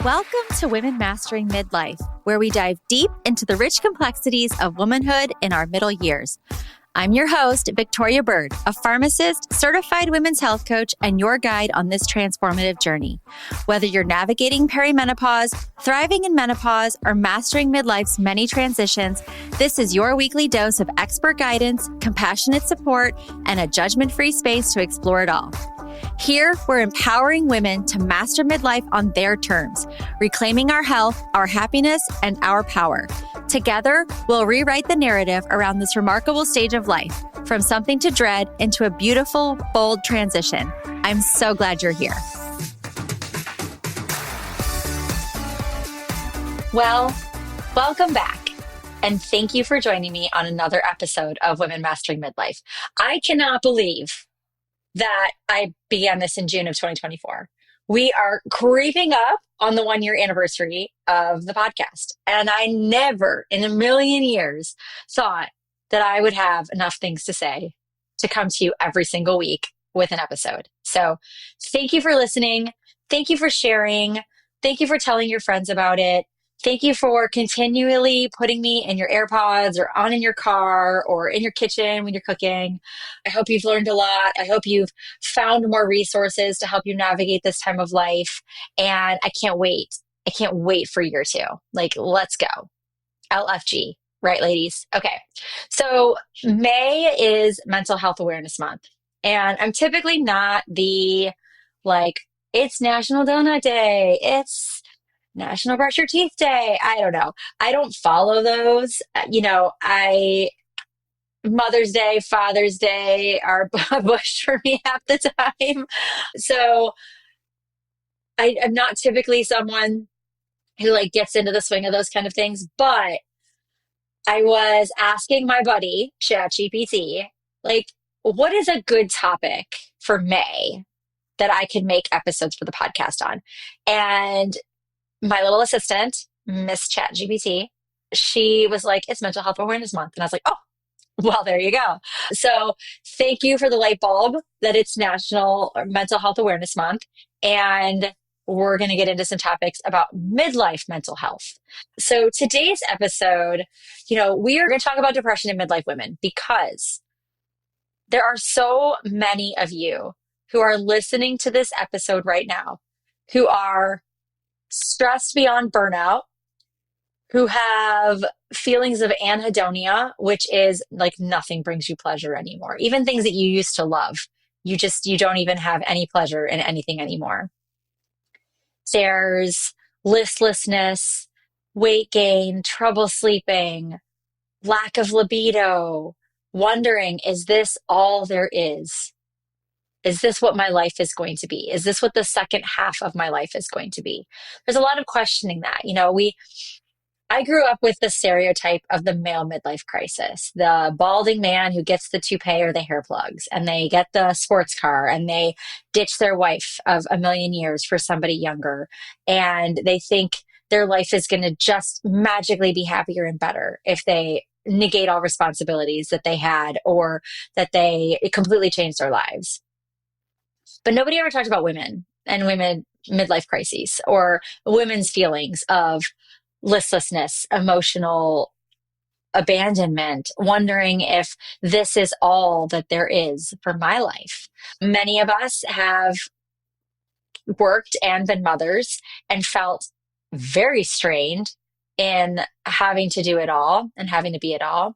Welcome to Women Mastering Midlife, where we dive deep into the rich complexities of womanhood in our middle years. I'm your host, Victoria Bird, a pharmacist, certified women's health coach, and your guide on this transformative journey. Whether you're navigating perimenopause, thriving in menopause, or mastering midlife's many transitions, this is your weekly dose of expert guidance, compassionate support, and a judgment-free space to explore it all. Here, we're empowering women to master midlife on their terms, reclaiming our health, our happiness, and our power. Together, we'll rewrite the narrative around this remarkable stage of life, from something to dread into a beautiful, bold transition. I'm so glad you're here. Well, welcome back. And thank you for joining me on another episode of Women Mastering Midlife. I cannot believe that I began this in June of 2024. We are creeping up on the 1-year anniversary of the podcast. And I never in a million years thought that I would have enough things to say to come to you every single week with an episode. So thank you for listening. Thank you for sharing. Thank you for telling your friends about it. Thank you for continually putting me in your AirPods or on in your car or in your kitchen when you're cooking. I hope you've learned a lot. I hope you've found more resources to help you navigate this time of life. And I can't wait. I can't wait for year 2. Like, let's go. LFG, right, ladies? Okay. So May is Mental Health Awareness Month. And I'm typically not the, it's National Donut Day. National Brush Your Teeth Day. I don't know. I don't follow those. Mother's Day, Father's Day are a bush for me half the time. So I'm not typically someone who gets into the swing of those kind of things. But I was asking my buddy, ChatGPT, what is a good topic for May that I could make episodes for the podcast on? And my little assistant, Miss ChatGPT, she was like, it's Mental Health Awareness Month. And I was like, oh, well, there you go. So thank you for the light bulb that it's National Mental Health Awareness Month. And we're going to get into some topics about midlife mental health. So today's episode, we are going to talk about depression in midlife women because there are so many of you who are listening to this episode right now who are stressed beyond burnout, who have feelings of anhedonia, which is nothing brings you pleasure anymore. Even things that you used to love, you don't even have any pleasure in anything anymore. There's listlessness, weight gain, trouble sleeping, lack of libido, wondering, is this all there is? Is this what my life is going to be? Is this what the second half of my life is going to be? There's a lot of questioning that. I grew up with the stereotype of the male midlife crisis, the balding man who gets the toupee or the hair plugs, and they get the sports car, and they ditch their wife of a million years for somebody younger. And they think their life is going to just magically be happier and better if they negate all responsibilities that they had or that they completely changed their lives. But nobody ever talked about women and women midlife crises or women's feelings of listlessness, emotional abandonment, wondering if this is all that there is for my life. Many of us have worked and been mothers and felt very strained in having to do it all and having to be it all.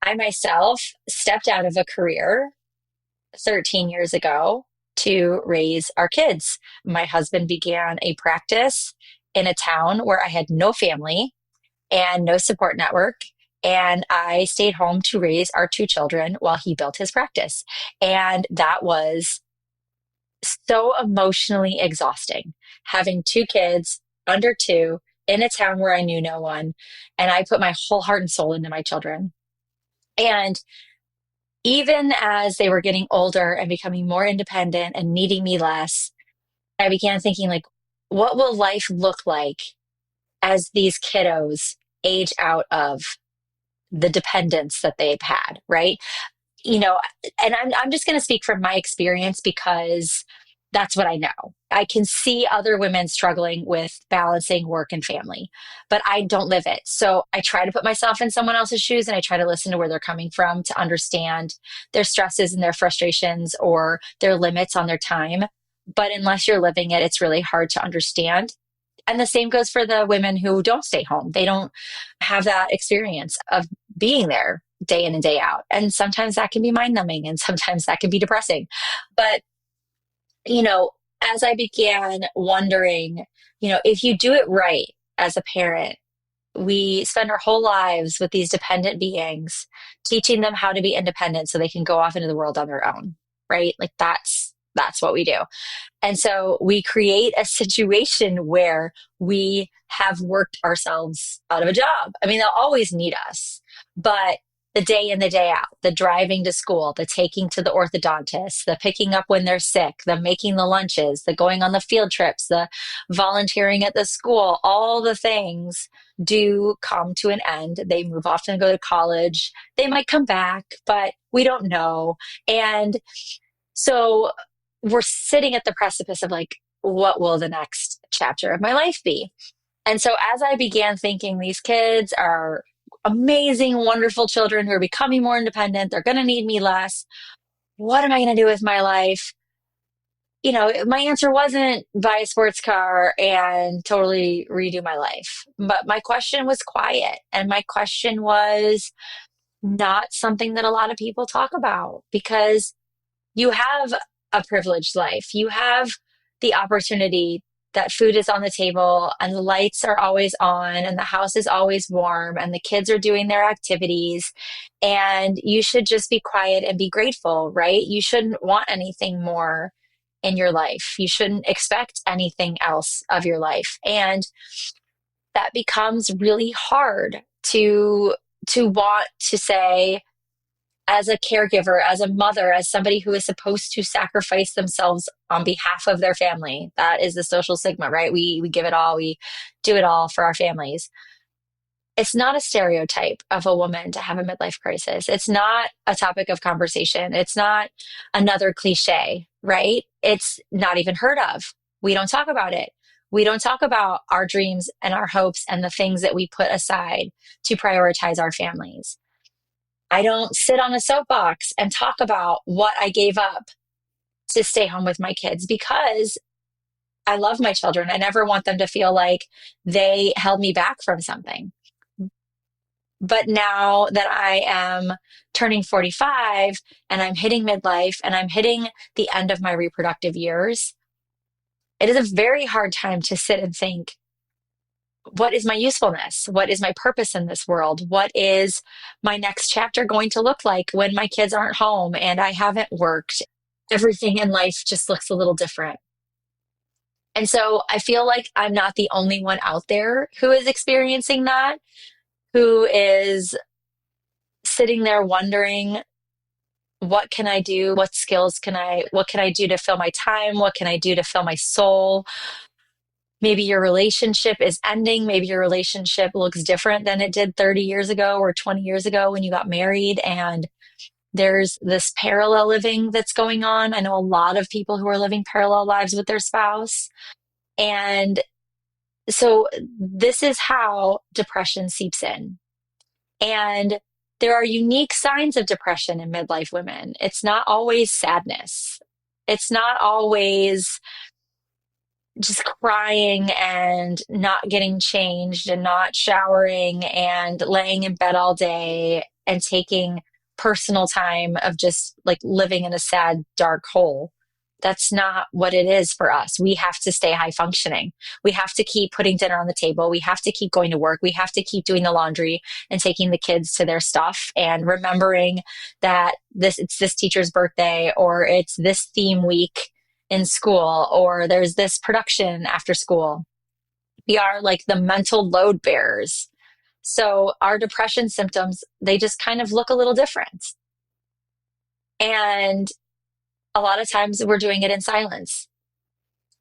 I myself stepped out of a career 13 years ago to raise our kids. My husband began a practice in a town where I had no family and no support network. And I stayed home to raise our 2 children while he built his practice. And that was so emotionally exhausting, having 2 kids under 2 in a town where I knew no one. And I put my whole heart and soul into my children. And even as they were getting older and becoming more independent and needing me less, I began thinking, what will life look like as these kiddos age out of the dependence that they've had, right? And I'm just going to speak from my experience because That's what I know. I can see other women struggling with balancing work and family, but I don't live it. So I try to put myself in someone else's shoes and I try to listen to where they're coming from to understand their stresses and their frustrations or their limits on their time. But unless you're living it, it's really hard to understand. And the same goes for the women who don't stay home. They don't have that experience of being there day in and day out. And sometimes that can be mind numbing and sometimes that can be depressing. But you know, as I began wondering, if you do it right as a parent, we spend our whole lives with these dependent beings, teaching them how to be independent so they can go off into the world on their own, right? Like that's what we do. And so we create a situation where we have worked ourselves out of a job. I mean, they'll always need us, but the day in, the day out, the driving to school, the taking to the orthodontist, the picking up when they're sick, the making the lunches, the going on the field trips, the volunteering at the school, all the things do come to an end. They move off and go to college. They might come back, but we don't know. And so we're sitting at the precipice of like, what will the next chapter of my life be? And so as I began thinking, these kids are amazing, wonderful children who are becoming more independent. They're going to need me less. What am I going to do with my life? My answer wasn't buy a sports car and totally redo my life. But my question was quiet. And my question was not something that a lot of people talk about because you have a privileged life. You have the opportunity that food is on the table and the lights are always on and the house is always warm and the kids are doing their activities. And you should just be quiet and be grateful, right? You shouldn't want anything more in your life. You shouldn't expect anything else of your life. And that becomes really hard to want to say, as a caregiver, as a mother, as somebody who is supposed to sacrifice themselves on behalf of their family. That is the social stigma, right? We give it all, we do it all for our families. It's not a stereotype of a woman to have a midlife crisis. It's not a topic of conversation. It's not another cliche, right? It's not even heard of. We don't talk about it. We don't talk about our dreams and our hopes and the things that we put aside to prioritize our families. I don't sit on a soapbox and talk about what I gave up to stay home with my kids because I love my children. I never want them to feel like they held me back from something. But now that I am turning 45 and I'm hitting midlife and I'm hitting the end of my reproductive years, it is a very hard time to sit and think, what is my usefulness? What is my purpose in this world? What is my next chapter going to look like when my kids aren't home and I haven't worked? Everything in life just looks a little different. And so I feel like I'm not the only one out there who is experiencing that, who is sitting there wondering, what can I do? What can I do to fill my time? What can I do to fill my soul? Maybe your relationship is ending. Maybe your relationship looks different than it did 30 years ago or 20 years ago when you got married. And there's this parallel living that's going on. I know a lot of people who are living parallel lives with their spouse. And so this is how depression seeps in. And there are unique signs of depression in midlife women. It's not always sadness. It's not always just crying and not getting changed and not showering and laying in bed all day and taking personal time of just like living in a sad, dark hole. That's not what it is for us. We have to stay high functioning. We have to keep putting dinner on the table. We have to keep going to work. We have to keep doing the laundry and taking the kids to their stuff and remembering that it's this teacher's birthday or it's this theme week in school or there's this production after school. We are like the mental load bearers. So our depression symptoms, they just kind of look a little different. And a lot of times we're doing it in silence.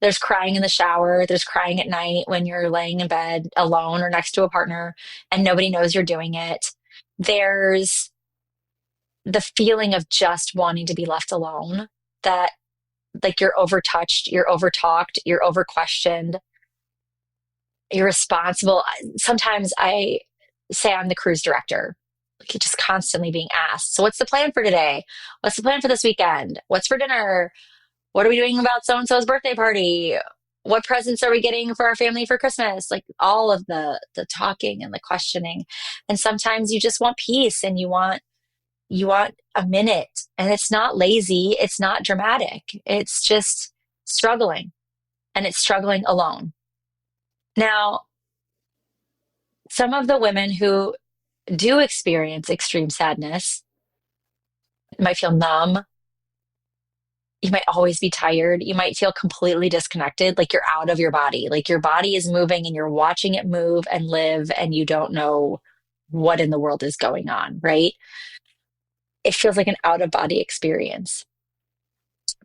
There's crying in the shower. There's crying at night when you're laying in bed alone or next to a partner and nobody knows you're doing it. There's the feeling of just wanting to be left alone that like you're overtouched, you're overtalked, you're overquestioned, you're responsible. Sometimes I say I'm the cruise director, like just constantly being asked, so what's the plan for today? What's the plan for this weekend? What's for dinner? What are we doing about so-and-so's birthday party? What presents are we getting for our family for Christmas? Like all of the talking and the questioning. And sometimes you just want peace and you want a minute. And it's not lazy, it's not dramatic. It's just struggling. And it's struggling alone. Now, some of the women who do experience extreme sadness might feel numb. You might always be tired. You might feel completely disconnected, like you're out of your body, like your body is moving and you're watching it move and live, and you don't know what in the world is going on, right? It feels like an out of body experience.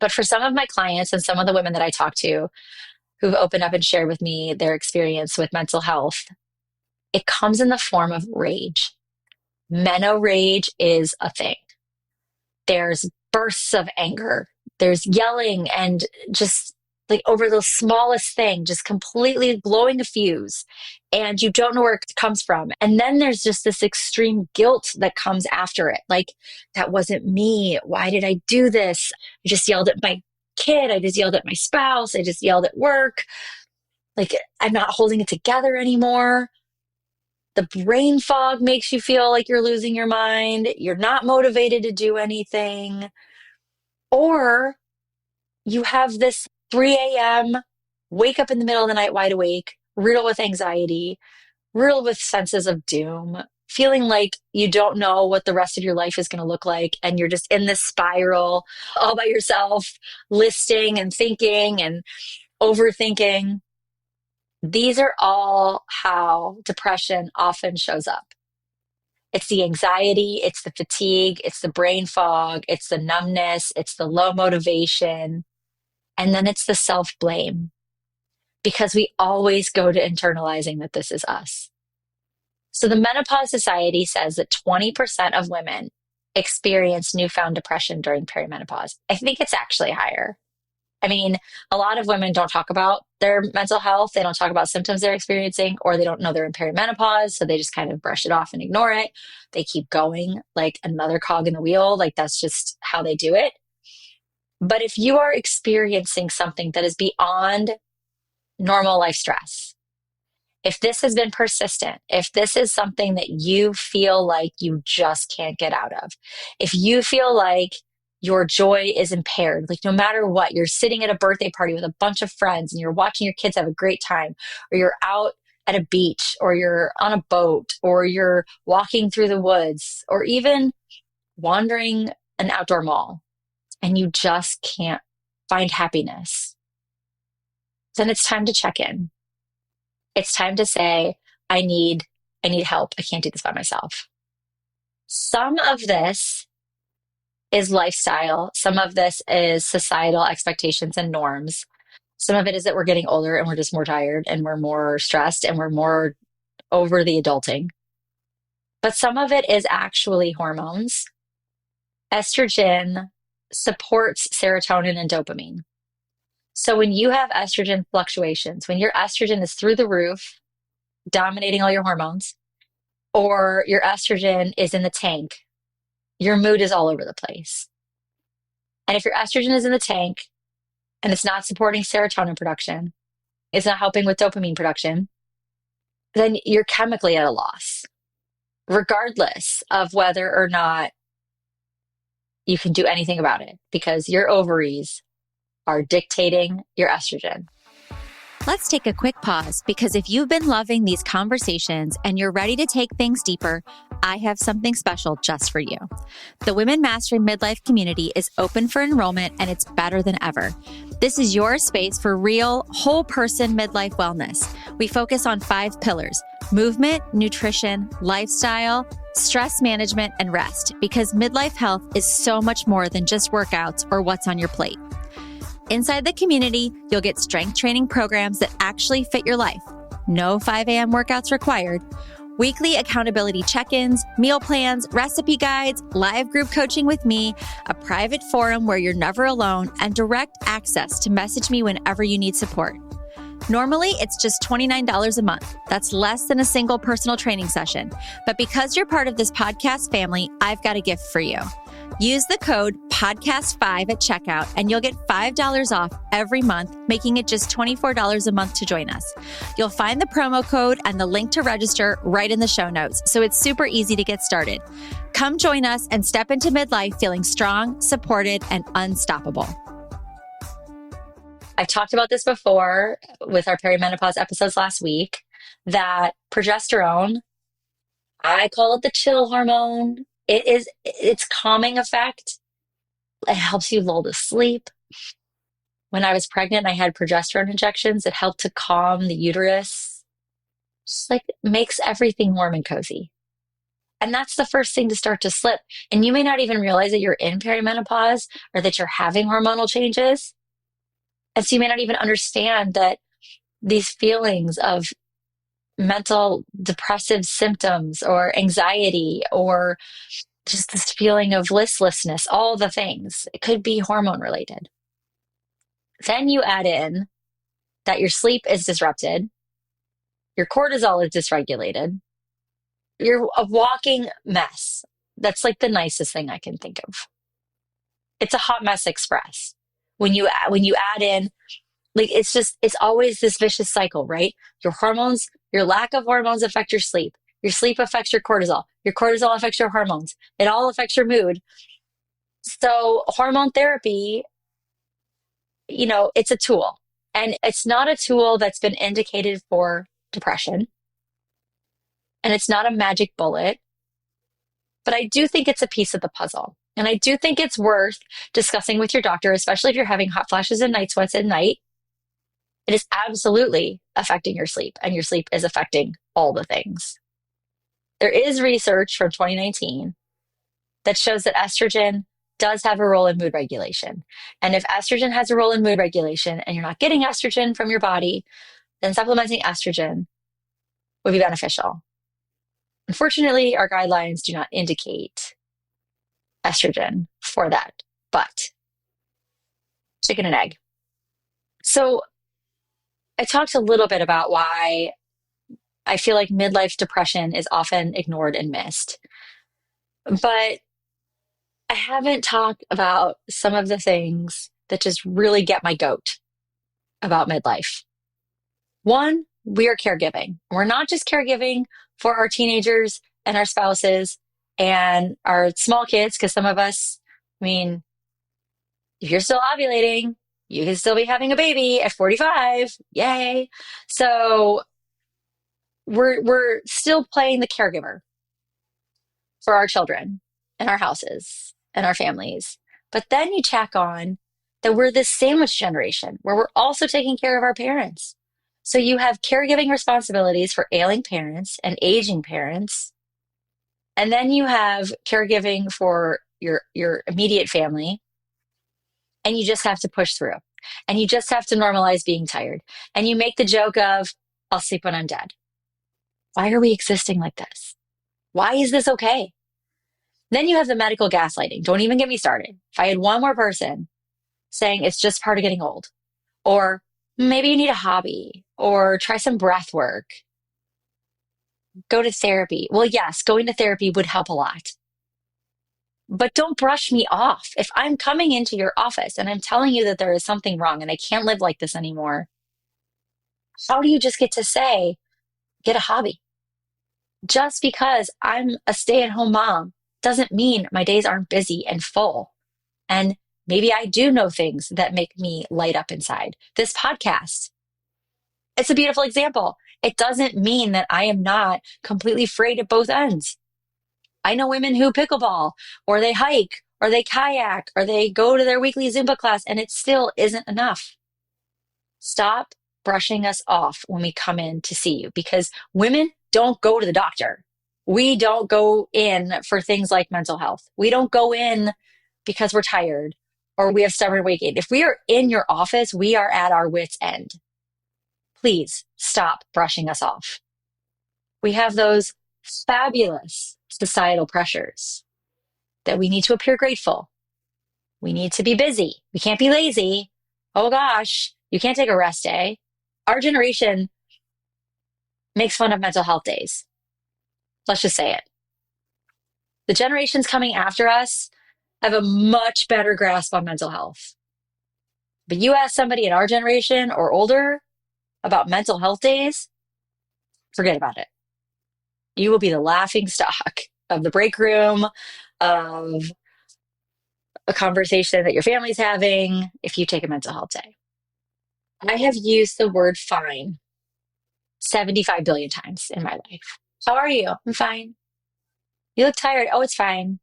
But for some of my clients and some of the women that I talk to who've opened up and shared with me their experience with mental health, it comes in the form of rage. Menorage is a thing. There's bursts of anger. There's yelling and just like over the smallest thing, just completely blowing a fuse. And you don't know where it comes from. And then there's just this extreme guilt that comes after it. Like, that wasn't me. Why did I do this? I just yelled at my kid. I just yelled at my spouse. I just yelled at work. Like, I'm not holding it together anymore. The brain fog makes you feel like you're losing your mind. You're not motivated to do anything. Or you have this 3 a.m., wake up in the middle of the night wide awake, riddled with anxiety, riddled with senses of doom, feeling like you don't know what the rest of your life is going to look like. And you're just in this spiral all by yourself, listing and thinking and overthinking. These are all how depression often shows up. It's the anxiety, it's the fatigue, it's the brain fog, it's the numbness, it's the low motivation, and then it's the self-blame, because we always go to internalizing that this is us. So the Menopause Society says that 20% of women experience newfound depression during perimenopause. I think it's actually higher. I mean, a lot of women don't talk about their mental health. They don't talk about symptoms they're experiencing, or they don't know they're in perimenopause. So they just kind of brush it off and ignore it. They keep going like another cog in the wheel. Like, that's just how they do it. But if you are experiencing something that is beyond normal life stress, if this has been persistent, if this is something that you feel like you just can't get out of, if you feel like your joy is impaired, like no matter what, you're sitting at a birthday party with a bunch of friends and you're watching your kids have a great time, or you're out at a beach, or you're on a boat, or you're walking through the woods, or even wandering an outdoor mall, and you just can't find happiness, then it's time to check in. It's time to say, I need help. I can't do this by myself. Some of this is lifestyle. Some of this is societal expectations and norms. Some of it is that we're getting older and we're just more tired and we're more stressed and we're more over the adulting. But some of it is actually hormones. Estrogen supports serotonin and dopamine. So when you have estrogen fluctuations, when your estrogen is through the roof, dominating all your hormones, or your estrogen is in the tank, your mood is all over the place. And if your estrogen is in the tank and it's not supporting serotonin production, it's not helping with dopamine production, then you're chemically at a loss, regardless of whether or not you can do anything about it, because your ovaries are dictating your estrogen. Let's take a quick pause, because if you've been loving these conversations and you're ready to take things deeper, I have something special just for you. The Women Mastering Midlife community is open for enrollment, and it's better than ever. This is your space for real, whole person midlife wellness. We focus on 5 pillars: movement, nutrition, lifestyle, stress management, and rest, because midlife health is so much more than just workouts or what's on your plate. Inside the community, you'll get strength training programs that actually fit your life. No 5 a.m. workouts required. Weekly accountability check-ins, meal plans, recipe guides, live group coaching with me, a private forum where you're never alone, and direct access to message me whenever you need support. Normally, it's just $29 a month. That's less than a single personal training session. But because you're part of this podcast family, I've got a gift for you. Use the code PODCAST5 at checkout and you'll get $5 off every month, making it just $24 a month to join us. You'll find the promo code and the link to register right in the show notes, so it's super easy to get started. Come join us and step into midlife feeling strong, supported, and unstoppable. I've talked about this before with our perimenopause episodes last week, that progesterone, I call it the chill hormone. Its calming effect. It helps you lull to sleep. When I was pregnant, I had progesterone injections. It helped to calm the uterus. Just like makes everything warm and cozy. And that's the first thing to start to slip. And you may not even realize that you're in perimenopause or that you're having hormonal changes. And so you may not even understand that these feelings of mental depressive symptoms or anxiety or just this feeling of listlessness, all the things, it could be hormone related. Then you add in that your sleep is disrupted, your cortisol is dysregulated, you're a walking mess. That's like the nicest thing I can think of. It's a hot mess express. When you add in, like, it's always this vicious cycle, right? Your hormones, your lack of hormones affect your sleep. Your sleep affects your cortisol. Your cortisol affects your hormones. It all affects your mood. So hormone therapy, it's a tool. And it's not a tool that's been indicated for depression. And it's not a magic bullet. But I do think it's a piece of the puzzle. And I do think it's worth discussing with your doctor, especially if you're having hot flashes and night sweats at night. It is absolutely affecting your sleep, and your sleep is affecting all the things. There is research from 2019 that shows that estrogen does have a role in mood regulation. And if estrogen has a role in mood regulation and you're not getting estrogen from your body, then supplementing estrogen would be beneficial. Unfortunately, our guidelines do not indicate estrogen for that, but chicken and egg. So I talked a little bit about why I feel like midlife depression is often ignored and missed. But I haven't talked about some of the things that just really get my goat about midlife. One, we are caregiving. We're not just caregiving for our teenagers and our spouses and our small kids, because some of us, if you're still ovulating, you can still be having a baby at 45. Yay. So we're still playing the caregiver for our children and our houses and our families. But then you tack on that we're this sandwich generation where we're also taking care of our parents. So you have caregiving responsibilities for ailing parents and aging parents. And then you have caregiving for your immediate family. And you just have to push through. And you just have to normalize being tired. And you make the joke of, I'll sleep when I'm dead. Why are we existing like this? Why is this okay? Then you have the medical gaslighting. Don't even get me started. If I had one more person saying it's just part of getting old, or maybe you need a hobby, or try some breath work, go to therapy. Well, yes, going to therapy would help a lot. But don't brush me off. If I'm coming into your office and I'm telling you that there is something wrong and I can't live like this anymore, how do you just get to say, get a hobby? Just because I'm a stay-at-home mom doesn't mean my days aren't busy and full. And maybe I do know things that make me light up inside. This podcast, it's a beautiful example. It doesn't mean that I am not completely frayed at both ends. I know women who pickleball, or they hike, or they kayak, or they go to their weekly Zumba class, and it still isn't enough. Stop brushing us off when we come in to see you, because women don't go to the doctor. We don't go in for things like mental health. We don't go in because we're tired or we have stubborn weight gain. If we are in your office, we are at our wits' end. Please stop brushing us off. We have those fabulous societal pressures that we need to appear grateful. We need to be busy. We can't be lazy. Oh gosh, you can't take a rest day. Our generation makes fun of mental health days. Let's just say it. The generations coming after us have a much better grasp on mental health. But you ask somebody in our generation or older about mental health days, forget about it. You will be the laughing stock of the break room, of a conversation that your family's having if you take a mental health day. I have used the word fine 75 billion times in my life. How are you? I'm fine. You look tired. Oh, it's fine.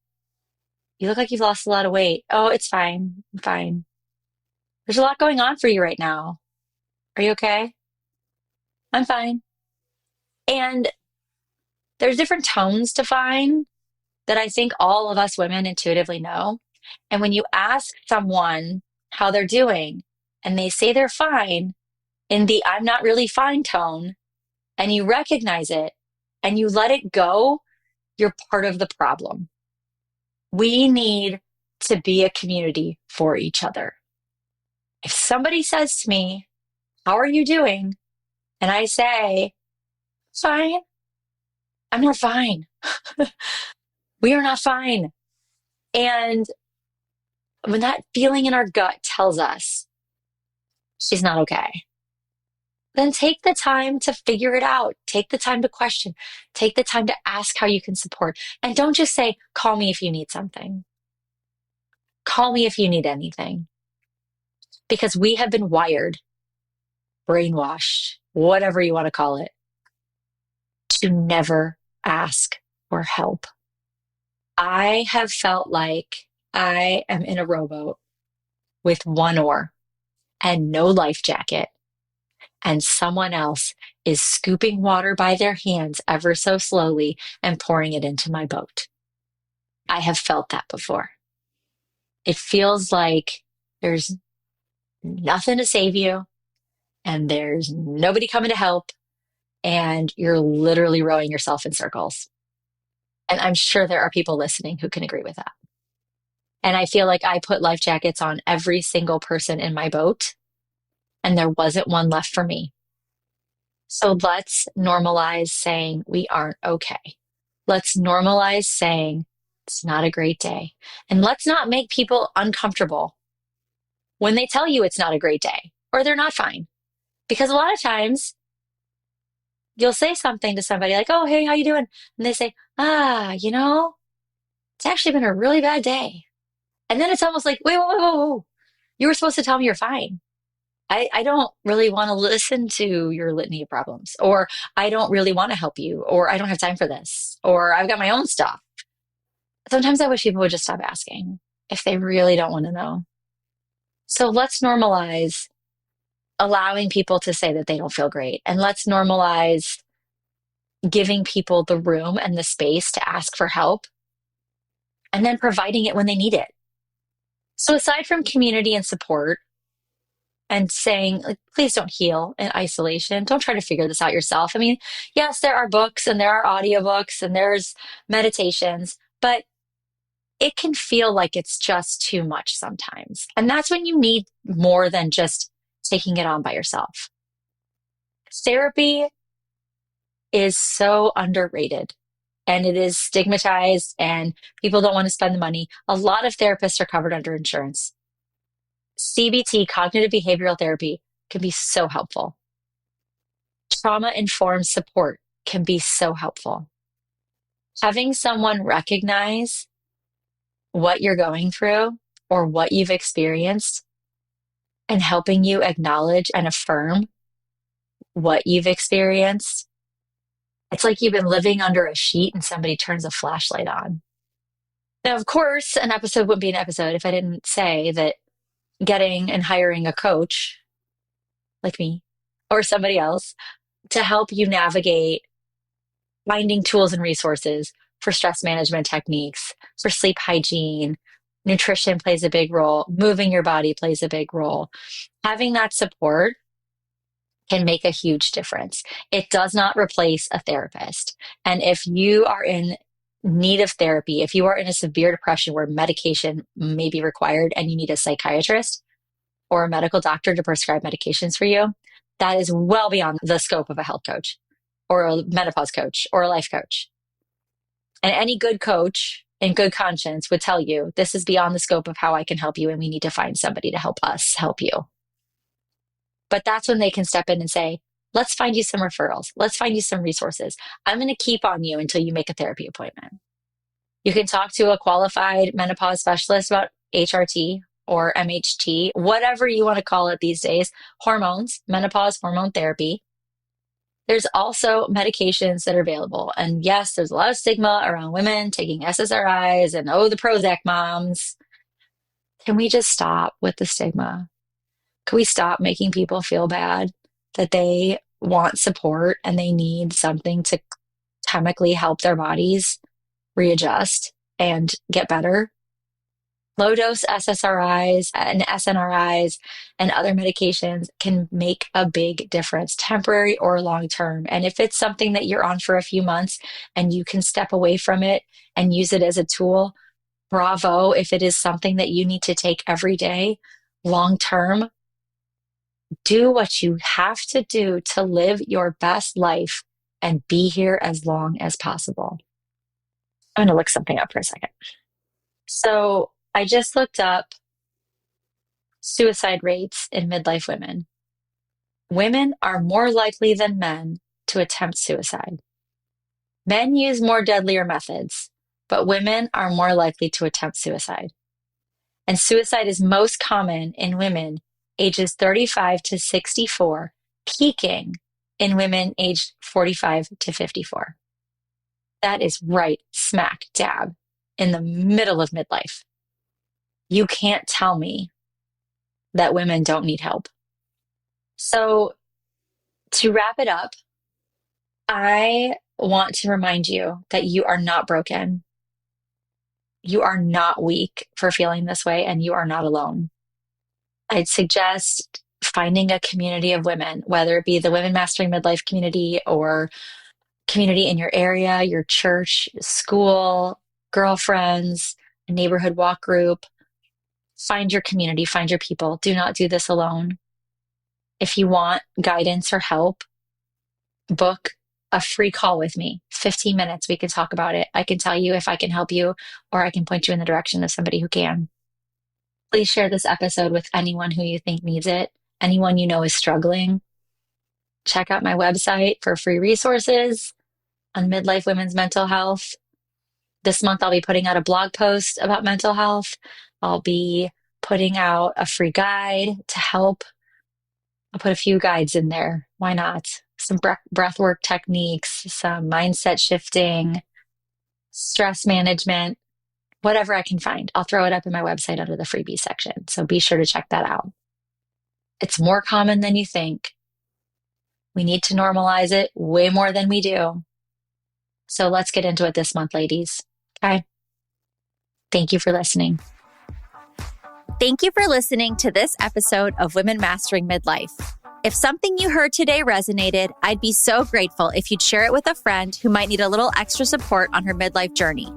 You look like you've lost a lot of weight. Oh, it's fine. I'm fine. There's a lot going on for you right now. Are you okay? I'm fine. And there's different tones to fine that I think all of us women intuitively know. And when you ask someone how they're doing and they say they're fine in the I'm not really fine tone, and you recognize it and you let it go, you're part of the problem. We need to be a community for each other. If somebody says to me, how are you doing? And I say, fine, I'm not fine. We are not fine. And when that feeling in our gut tells us she's not okay, then take the time to figure it out. Take the time to question. Take the time to ask how you can support. And don't just say, call me if you need something. Call me if you need anything. Because we have been wired, brainwashed, whatever you want to call it, to never ask for help. I have felt like I am in a rowboat with one oar and no life jacket, and someone else is scooping water by their hands ever so slowly and pouring it into my boat. I have felt that before. It feels like there's nothing to save you and there's nobody coming to help, and you're literally rowing yourself in circles. And I'm sure there are people listening who can agree with that. And I feel like I put life jackets on every single person in my boat, and there wasn't one left for me. So let's normalize saying we aren't okay. Let's normalize saying it's not a great day. And let's not make people uncomfortable when they tell you it's not a great day or they're not fine. Because a lot of times you'll say something to somebody like, oh, hey, how you doing? And they say, it's actually been a really bad day. And then it's almost like, wait, whoa. You were supposed to tell me you're fine. I don't really want to listen to your litany of problems, or I don't really want to help you, or I don't have time for this, or I've got my own stuff. Sometimes I wish people would just stop asking if they really don't want to know. So let's normalize allowing people to say that they don't feel great. And let's normalize giving people the room and the space to ask for help and then providing it when they need it. So aside from community and support and saying, like, please don't heal in isolation. Don't try to figure this out yourself. I mean, yes, there are books and there are audiobooks and there's meditations, but it can feel like it's just too much sometimes. And that's when you need more than just taking it on by yourself. Therapy is so underrated and it is stigmatized and people don't want to spend the money. A lot of therapists are covered under insurance. CBT, cognitive behavioral therapy, can be so helpful. Trauma-informed support can be so helpful. Having someone recognize what you're going through or what you've experienced and helping you acknowledge and affirm what you've experienced. It's like you've been living under a sheet and somebody turns a flashlight on. Now, of course, an episode wouldn't be an episode if I didn't say that getting and hiring a coach like me or somebody else to help you navigate finding tools and resources for stress management techniques, for sleep hygiene, nutrition plays a big role, moving your body plays a big role. Having that support can make a huge difference. It does not replace a therapist. And if you are in need of therapy, if you are in a severe depression where medication may be required and you need a psychiatrist or a medical doctor to prescribe medications for you, that is well beyond the scope of a health coach or a menopause coach or a life coach. And any good coach in good conscience would tell you this is beyond the scope of how I can help you, and we need to find somebody to help us help you. But that's when they can step in and say, let's find you some referrals. Let's find you some resources. I'm going to keep on you until you make a therapy appointment. You can talk to a qualified menopause specialist about HRT or MHT, whatever you want to call it these days, hormones, menopause hormone therapy. There's also medications that are available. And yes, there's a lot of stigma around women taking SSRIs and, oh, the Prozac moms. Can we just stop with the stigma? Can we stop making people feel bad that they want support and they need something to chemically help their bodies readjust and get better? Low dose SSRIs and SNRIs and other medications can make a big difference, temporary or long term. And if it's something that you're on for a few months and you can step away from it and use it as a tool, bravo. If it is something that you need to take every day, long term, do what you have to do to live your best life and be here as long as possible. I'm going to look something up for a second. So I just looked up suicide rates in midlife women. Women are more likely than men to attempt suicide. Men use more deadlier methods, but women are more likely to attempt suicide. And suicide is most common in women ages 35 to 64, peaking in women aged 45 to 54. That is right smack dab in the middle of midlife. You can't tell me that women don't need help. So to wrap it up, I want to remind you that you are not broken. You are not weak for feeling this way, and you are not alone. I'd suggest finding a community of women, whether it be the Women Mastering Midlife community or community in your area, your church, school, girlfriends, a neighborhood walk group. Find your community, find your people. Do not do this alone. If you want guidance or help, book a free call with me. 15 minutes, we can talk about it. I can tell you if I can help you, or I can point you in the direction of somebody who can. Please share this episode with anyone who you think needs it, anyone you know is struggling. Check out my website for free resources on midlife women's mental health. This month, I'll be putting out a blog post about mental health. I'll be putting out a free guide to help. I'll put a few guides in there. Why not? Some breath work techniques, some mindset shifting, stress management, whatever I can find. I'll throw it up in my website under the freebie section. So be sure to check that out. It's more common than you think. We need to normalize it way more than we do. So let's get into it this month, ladies. Okay? Thank you for listening. Thank you for listening to this episode of Women Mastering Midlife. If something you heard today resonated, I'd be so grateful if you'd share it with a friend who might need a little extra support on her midlife journey.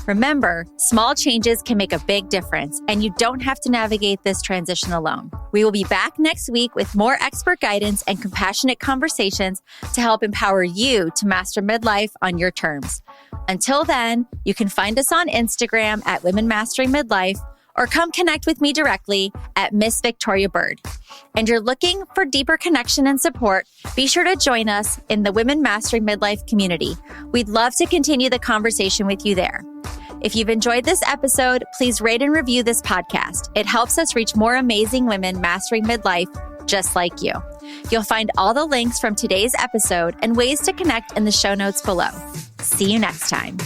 Remember, small changes can make a big difference, and you don't have to navigate this transition alone. We will be back next week with more expert guidance and compassionate conversations to help empower you to master midlife on your terms. Until then, you can find us on Instagram at Women Mastering Midlife, or come connect with me directly at Miss Victoria Bird. And you're looking for deeper connection and support, be sure to join us in the Women Mastering Midlife community. We'd love to continue the conversation with you there. If you've enjoyed this episode, please rate and review this podcast. It helps us reach more amazing women mastering midlife just like you. You'll find all the links from today's episode and ways to connect in the show notes below. See you next time.